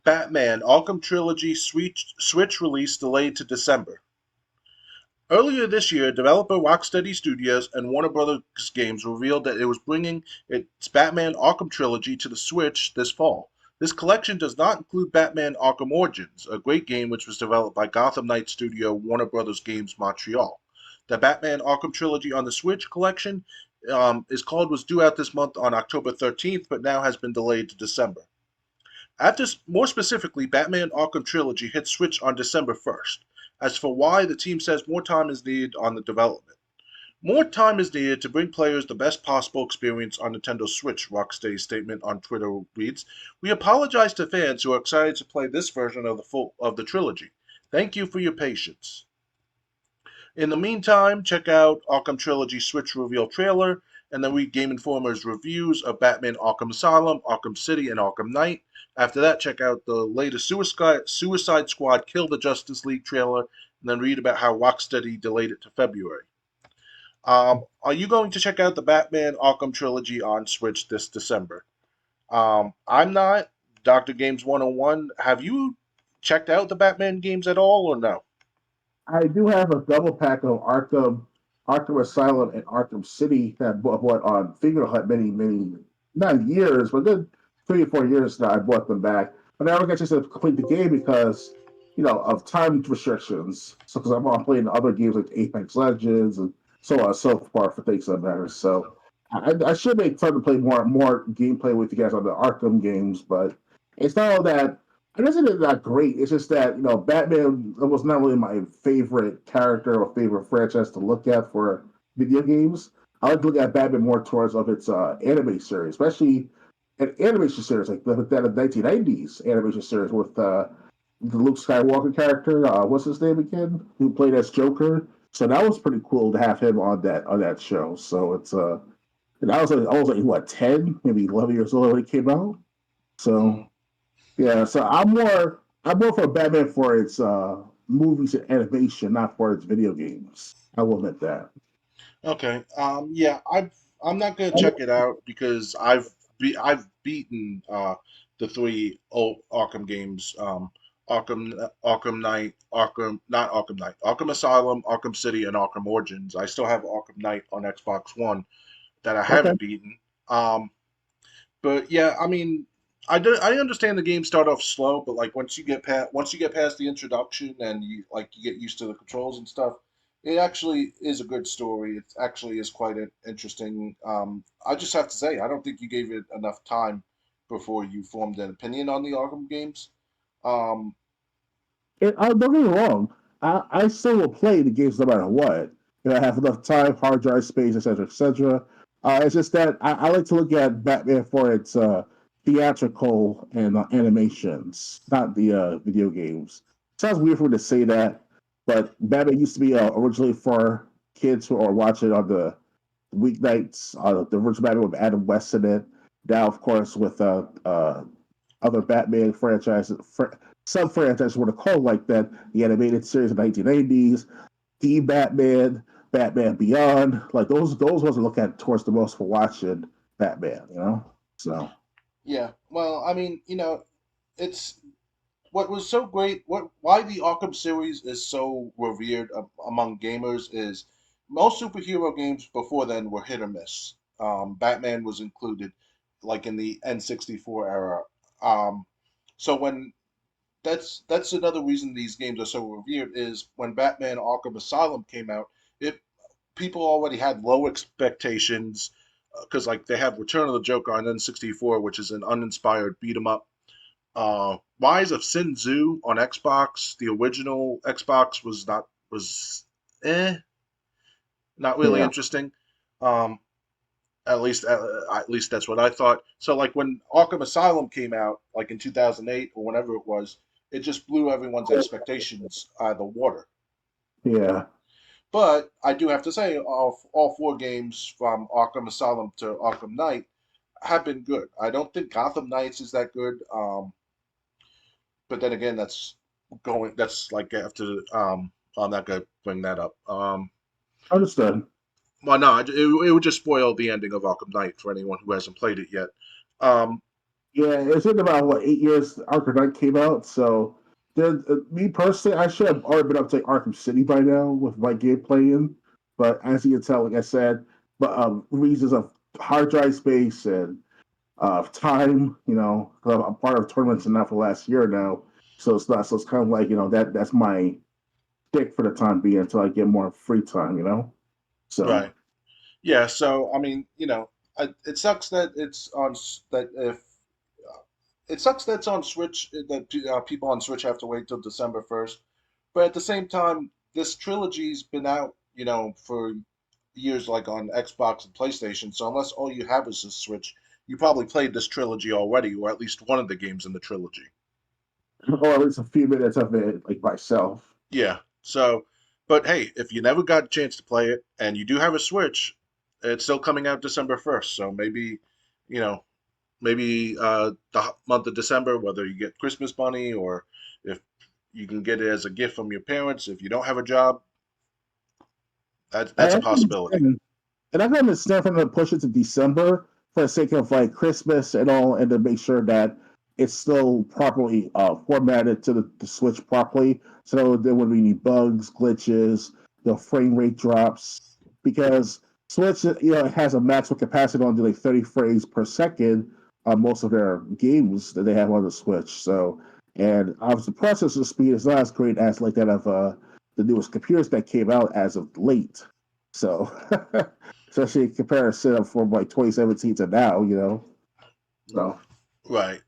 Batman Arkham Trilogy Switch release delayed to December. Earlier this year, developer Rocksteady Studios and Warner Bros. Games revealed that it was bringing its Batman Arkham Trilogy to the Switch this fall. This collection does not include Batman Arkham Origins, a great game which was developed by Gotham Knight studio Warner Bros. Games Montreal. The Batman Arkham Trilogy on the Switch collection was due out this month on October 13th, but now has been delayed to December. More specifically, Batman Arkham Trilogy hit Switch on December 1st. As for why, the team says more time is needed on the development. More time is needed to bring players the best possible experience on Nintendo Switch, Rocksteady's statement on Twitter reads. We apologize to fans who are excited to play this version of the trilogy. Thank you for your patience. In the meantime, check out Arkham Trilogy Switch reveal trailer, and then read Game Informer's reviews of Batman Arkham Asylum, Arkham City, and Arkham Knight. After that, check out the latest Suicide Squad Kill the Justice League trailer, and then read about how Rocksteady delayed it to February. Are you going to check out the Batman Arkham Trilogy on Switch this December? I'm not. Dr. Games 101, have you checked out the Batman games at all or no? I do have a double pack of Arkham Asylum, and Arkham City that I bought on Finger Hut many, not years, but good 3 or 4 years now. I bought them back, but I never got a chance to complete the game because of time restrictions. So because I'm playing other games like Apex Legends and so on and so forth for things that matter. So I should make fun to play more gameplay with you guys on the Arkham games, but it's not all that. It isn't that great. It's just that Batman was not really my favorite character or favorite franchise to look at for video games. I like to look at Batman more towards of its anime series, especially an animation series like that of 1990s animation series with the Luke Skywalker character. What's his name again? Who played as Joker? So that was pretty cool to have him on that show. So it's and I was like what 10, maybe 11 years old when it came out. So Mm, yeah, so I'm more for Batman for its movies and animation, not for its video games. I will admit that. okay. Yeah, I'm not gonna check it out because I've beaten the three old Arkham games. Arkham Knight, Arkham not Arkham Knight, Arkham Asylum, Arkham City, and Arkham Origins. I still have Arkham Knight on Xbox One that I Okay. haven't beaten. Um, but yeah, I mean, I understand the game start off slow, but like once you get past the introduction and you get used to the controls and stuff, it actually is a good story. It actually is quite interesting. I just have to say, I don't think you gave it enough time before you formed an opinion on the Arkham games. Um, Don't get me wrong. I still will play the games no matter what. I have enough time, hard drive space, etc., etc. It's just that I like to look at Batman for its theatrical and animations, not the video games. Sounds weird for me to say that, but Batman used to be originally for kids who are watching on the weeknights. The original Batman with Adam West in it. Now, of course, with other Batman franchises, some franchises want to call like that. The animated series of the 1980s, the Batman, Batman Beyond, like those ones I look at towards the most for watching Batman. So yeah, well, I mean, it's what was so great, why the Arkham series is so revered among gamers is most superhero games before then were hit or miss. Batman was included, like in the N64 era. Um, so when that's another reason these games are so revered is when Batman Arkham Asylum came out, it people already had low expectations because like they have Return of the Joker on N64, which is an uninspired beat 'em up. Rise of Sin Tzu on Xbox. The original Xbox was eh, not really yeah, interesting. Um, at least that's what I thought. So like when Arkham Asylum came out, like in 2008 or whenever it was, it just blew everyone's expectations out of the water. yeah. But I do have to say, all four games from Arkham Asylum to Arkham Knight have been good. I don't think Gotham Knights is that good. But then again, that's like after I'm not gonna bring that up. Understood. Well, no, it would just spoil the ending of Arkham Knight for anyone who hasn't played it yet. Um, Yeah, it's been about what 8 years Arkham Knight came out. So, me personally, I should have already been up to Arkham City by now with my gameplay in. But as you can tell, like I said, but reasons of hard drive space and time, 'cause I'm part of tournaments and now for the last year now. So it's not. So it's kind of like that's my stick for the time being until I get more free time. So Right. Yeah. So I mean, it sucks that that if it sucks that it's on Switch that people on Switch have to wait till December 1st. But at the same time, this trilogy's been out, for years, like on Xbox and PlayStation. So unless all you have is a Switch, you probably played this trilogy already, or at least one of the games in the trilogy. or at least a few minutes of it, like myself. Yeah. So, but hey, if you never got a chance to play it and you do have a Switch, it's still coming out December 1st. So maybe, you know, maybe the month of December, whether you get Christmas money or if you can get it as a gift from your parents. If you don't have a job, that's a And possibility. I can understand for them to push it to December for the sake of like Christmas and all, and to make sure that it's still properly formatted to the Switch properly, so there wouldn't be any bugs, glitches, frame rate drops. Because Switch, has a maximum capacity on like 30 frames per second on most of their games that they have on the Switch. So, and obviously, processor speed is not as great as like that of the newest computers that came out as of late. So, especially in comparison from like 2017 to now. So Right.